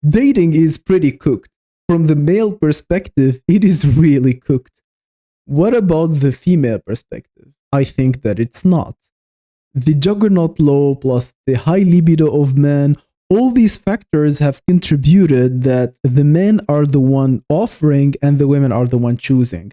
Dating is pretty cooked. From the male perspective, it is really cooked. What about the female perspective? I think that it's not. The juggernaut law plus the high libido of men, all these factors have contributed that the men are the one offering and the women are the one choosing.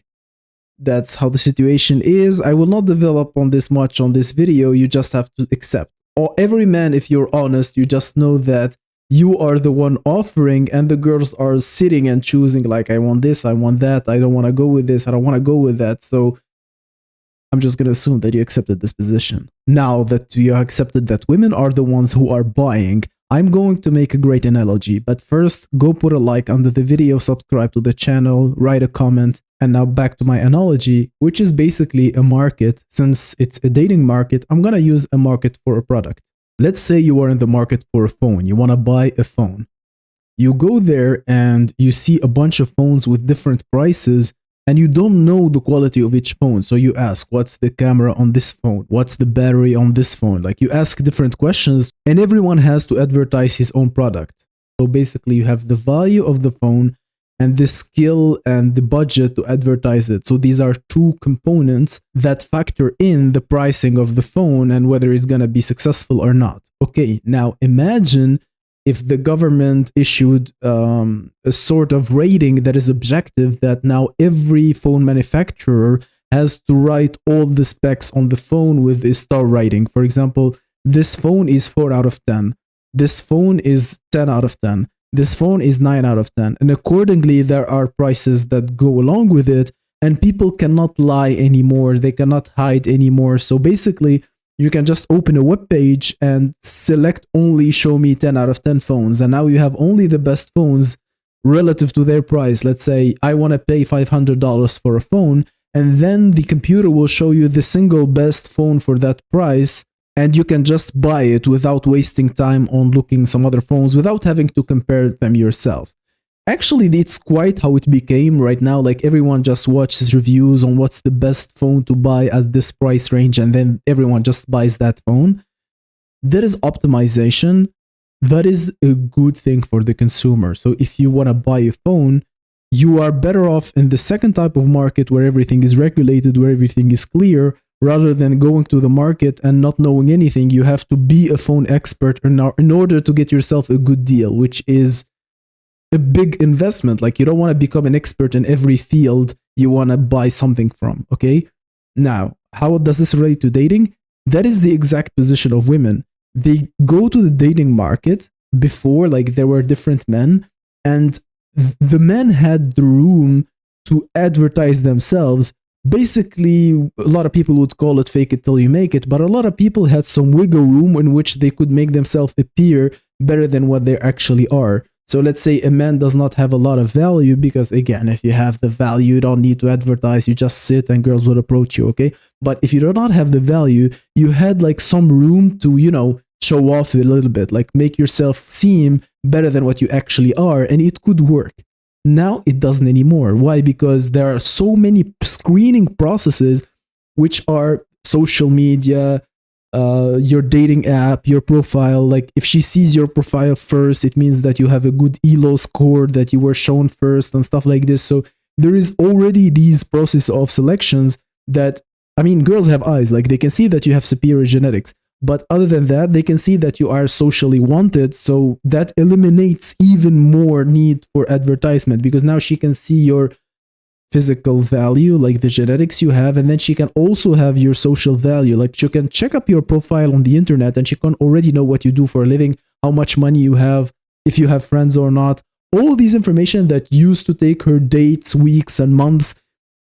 That's how the situation is. I will not develop on this much on this video. You just have to accept. Or every man, if you're honest, you just know that you are the one offering and the girls are sitting and choosing, like, I want this, I want that, I don't want to go with this, I don't want to go with that. So I'm just going to assume that you accepted this position. Now that you accepted that women are the ones who are buying, I'm going to make a great analogy. But first, go put a like under the video, subscribe to the channel, write a comment. And now back to my analogy, which is basically a market. Since it's a dating market, I'm going to use a market for a product. Let's say you are in the market for a phone. You want to buy a phone. You go there and you see a bunch of phones with different prices, and you don't know the quality of each phone. So you ask, what's the camera on this phone? What's the battery on this phone? Like, you ask different questions, and everyone has to advertise his own product. So basically you have the value of the phone and the skill and the budget to advertise it. So these are two components that factor in the pricing of the phone and whether it's going to be successful or not. Okay, now imagine if the government issued a sort of rating that is objective, that now every phone manufacturer has to write all the specs on the phone with a star rating. For example, this phone is 4 out of 10. This phone is 10 out of 10. This phone is 9 out of 10. And accordingly, there are prices that go along with it, and people cannot lie anymore. They cannot hide anymore. So basically, you can just open a web page and select only show me 10 out of 10 phones. And now you have only the best phones relative to their price. Let's say I want to pay $500 for a phone, and then the computer will show you the single best phone for that price. And you can just buy it without wasting time on looking some other phones, without having to compare them yourself. Actually, it's quite how it became right now. Like, everyone just watches reviews on what's the best phone to buy at this price range, and then everyone just buys that phone. That is optimization. That is a good thing for the consumer. So if you want to buy a phone, you are better off in the second type of market where everything is regulated, where everything is clear, rather than going to the market and not knowing anything. You have to be a phone expert in order to get yourself a good deal, which is a big investment. Like, you don't want to become an expert in every field you want to buy something from. Okay, now how does this relate to dating? That is the exact position of women. They go to the dating market. Before, like, there were different men, and the men had the room to advertise themselves. Basically, a lot of people would call it fake it till you make it, but a lot of people had some wiggle room in which they could make themselves appear better than what they actually are. So let's say a man does not have a lot of value, because again, if you have the value, you don't need to advertise, you just sit and girls would approach you, okay? But if you do not have the value, you had like some room to, show off a little bit, like make yourself seem better than what you actually are, and it could work. Now it doesn't anymore. Why? Because there are so many screening processes, which are social media, your dating app, your profile. Like, if she sees your profile first, it means that you have a good ELO score, that you were shown first and stuff like this. So there is already these process of selections that, I mean, girls have eyes, like they can see that you have superior genetics. But other than that, they can see that you are socially wanted. So that eliminates even more need for advertisement, because now she can see your physical value, like the genetics you have, and then she can also have your social value. Like, she can check up your profile on the internet, and she can already know what you do for a living, how much money you have, if you have friends or not. All these information that used to take her dates, weeks and months,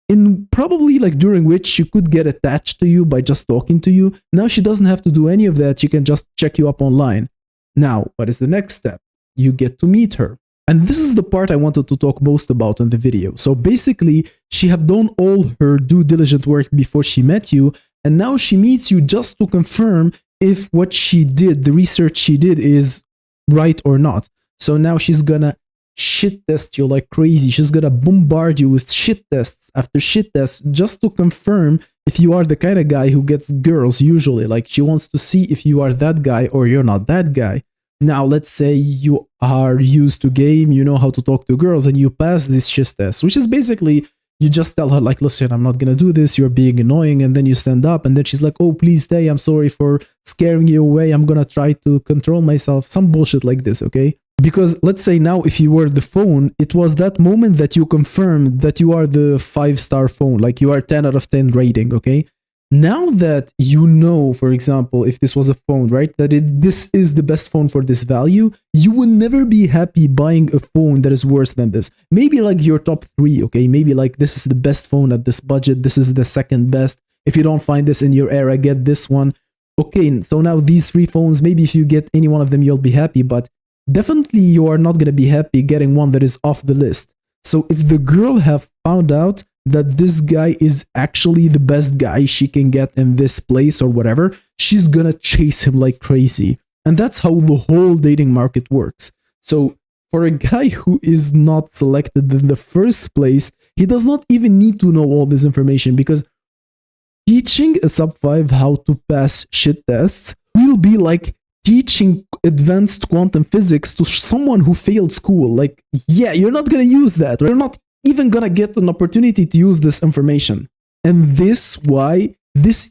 in probably like during which she could get attached to you by just talking to you. Now she doesn't have to do any of that. She can just check you up online. Now, what is the next step? You get to meet her. And this is the part I wanted to talk most about in the video. So basically, she have done all her due diligent work before she met you, and now she meets you just to confirm if what she did, the research she did, is right or not. So now she's gonna shit test you like crazy. She's gonna bombard you with shit tests after shit tests just to confirm if you are the kind of guy who gets girls usually. Like, she wants to see if you are that guy or you're not that guy. Now, let's say you are used to game, you know how to talk to girls, and you pass this shiz test, which is basically you just tell her like, listen, I'm not gonna do this, you're being annoying, and then you stand up, and then she's like, oh, please stay, I'm sorry for scaring you away, I'm gonna try to control myself, some bullshit like this, okay? Because let's say now if you were the phone, it was that moment that you confirmed that you are the 5-star phone, like you are 10 out of 10 rating, okay? Now that you know, for example, if this was a phone, right, that this is the best phone for this value, you will never be happy buying a phone that is worse than this. Maybe like your top 3, okay? Maybe like this is the best phone at this budget, this is the second best. If you don't find this in your era, get this one. Okay, so now these 3 phones, maybe if you get any one of them, you'll be happy, but definitely you are not going to be happy getting one that is off the list. So if the girl have found out that this guy is actually the best guy she can get in this place or whatever, she's gonna chase him like crazy. And that's how the whole dating market works. So for a guy who is not selected in the first place, he does not even need to know all this information, because teaching a sub 5 how to pass shit tests will be like teaching advanced quantum physics to someone who failed school. Like, yeah, you're not gonna use that. You're not even gonna get an opportunity to use this information. And this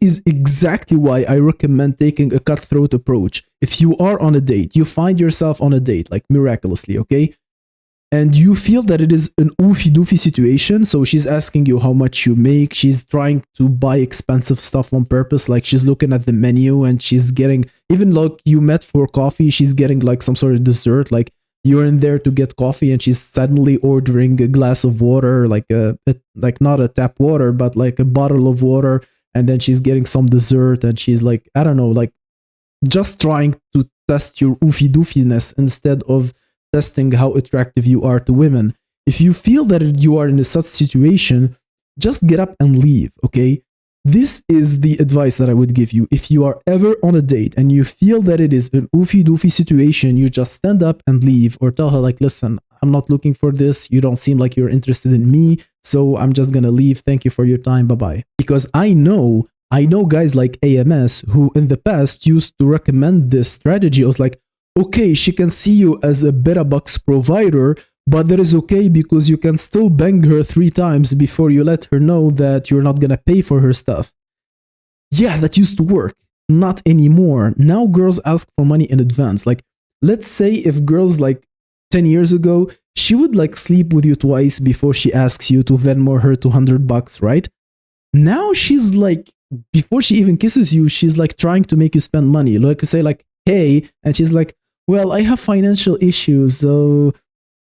is exactly why I recommend taking a cutthroat approach. If you are on a date, you find yourself on a date, like miraculously, okay? And you feel that it is an oofy doofy situation, so she's asking you how much you make, she's trying to buy expensive stuff on purpose, like she's looking at the menu and she's getting, even like you met for coffee, she's getting like some sort of dessert, like you're in there to get coffee and she's suddenly ordering a glass of water, like like not a tap water, but like a bottle of water, and then she's getting some dessert and she's like, I don't know, like just trying to test your oofy doofiness instead of testing how attractive you are to women. If you feel that you are in a such situation, just get up and leave, okay? This is the advice that I would give you. If you are ever on a date and you feel that it is an oofy doofy situation, you just stand up and leave, or tell her like, listen, I'm not looking for this. You don't seem like you're interested in me. So I'm just gonna leave. Thank you for your time. Bye-bye. Because I know guys like AMS who in the past used to recommend this strategy. I was like, okay, she can see you as a beta bucks provider, but that is okay because you can still bang her 3 times before you let her know that you're not gonna pay for her stuff. Yeah, that used to work. Not anymore. Now girls ask for money in advance. Like, let's say if girls like 10 years ago, she would like sleep with you twice before she asks you to Venmo her $200, right? Now she's like, before she even kisses you, she's like trying to make you spend money. Like you say like, hey, and she's like, well, I have financial issues, so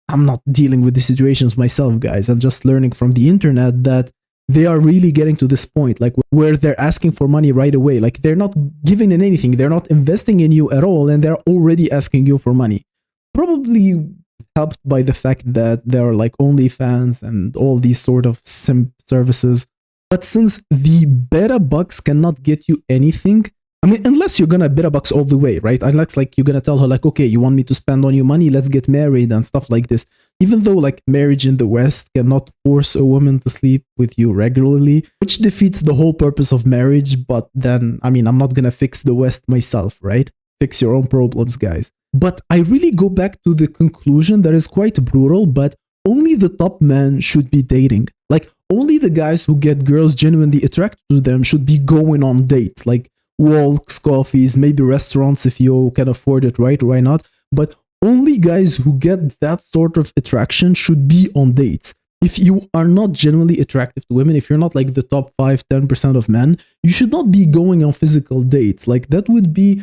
I'm not dealing with these situations myself, guys. I'm just learning from the internet that they are really getting to this point, like where they're asking for money right away. Like they're not giving in anything. They're not investing in you at all. And they're already asking you for money. Probably helped by the fact that there are like OnlyFans and all these sort of simp services. But since the beta bucks cannot get you anything, I mean, unless you're gonna beta bucks all the way, right? Unless like you're gonna tell her like, okay, you want me to spend on you money, let's get married and stuff like this. Even though like marriage in the West cannot force a woman to sleep with you regularly, which defeats the whole purpose of marriage. But then, I mean, I'm not gonna fix the West myself, right? Fix your own problems, guys. But I really go back to the conclusion that is quite brutal, but only the top men should be dating. Like only the guys who get girls genuinely attracted to them should be going on dates. Like walks, coffees, maybe restaurants if you can afford it, right? Why not? But only guys who get that sort of attraction should be on dates. If you are not genuinely attractive to women, if you're not like the top 5-10% of men, you should not be going on physical dates. Like that would be,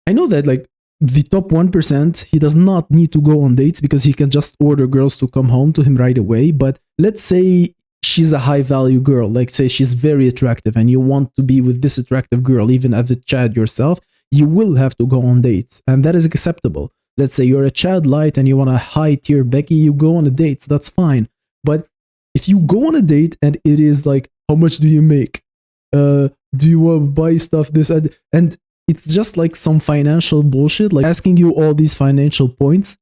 I know that like the top 1%, he does not need to go on dates because he can just order girls to come home to him right away. But let's say she's a high value girl, like say she's very attractive and you want to be with this attractive girl, even as a Chad yourself, you will have to go on dates, and that is acceptable. Let's say you're a Chad light and you want a high tier Becky, you go on the dates, that's fine. But if you go on a date and it is like, how much do you make? Do you want to buy stuff, this and it's just like some financial bullshit, like asking you all these financial points.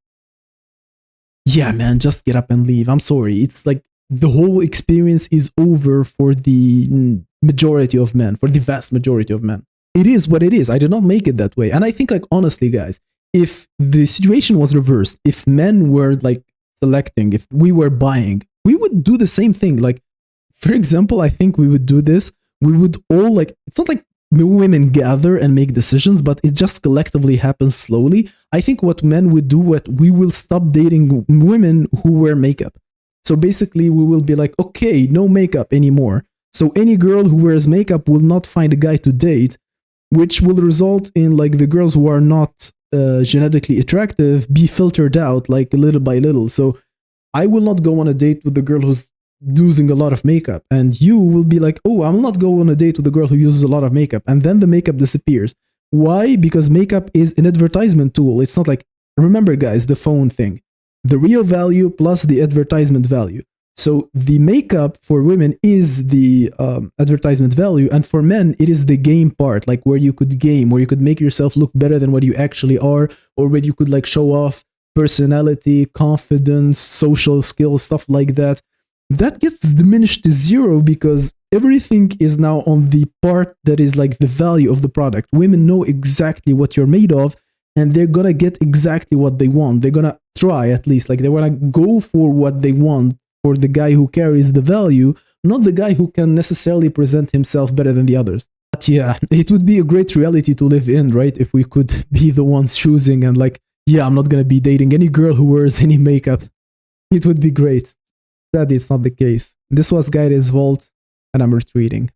Yeah, man, just get up and leave. I'm sorry. It's like the whole experience is over for the majority of men, for the vast majority of men. It is what it is. I did not make it that way. And I think like, honestly, guys, if the situation was reversed, if men were like selecting, if we were buying, we would do the same thing. Like, for example, I think we would do this. We would all like, it's not like women gather and make decisions, but it just collectively happens slowly. I think what men would do, what we will stop dating women who wear makeup. So basically, we will be like, okay, no makeup anymore. So any girl who wears makeup will not find a guy to date, which will result in like the girls who are not genetically attractive be filtered out like little by little. So I will not go on a date with the girl who's using a lot of makeup, and you will be like, oh, I'm not going on a date with a girl who uses a lot of makeup, and then the makeup disappears. Why? Because makeup is an advertisement tool. It's not like, remember guys, the phone thing, the real value plus the advertisement value. So the makeup for women is the advertisement value, and for men it is the game part, like where you could game, where you could make yourself look better than what you actually are, or where you could like show off personality, confidence, social skills, stuff like that. That gets diminished to zero because everything is now on the part that is like the value of the product. Women know exactly what you're made of, and they're gonna get exactly what they want. They're gonna try, at least, like they're gonna go for what they want, for the guy who carries the value, not the guy who can necessarily present himself better than the others. But yeah, it would be a great reality to live in, right? If we could be the ones choosing and like, yeah, I'm not gonna be dating any girl who wears any makeup. It would be great. Sadly, it's not the case. This was Guidance Vault, and I'm retreating.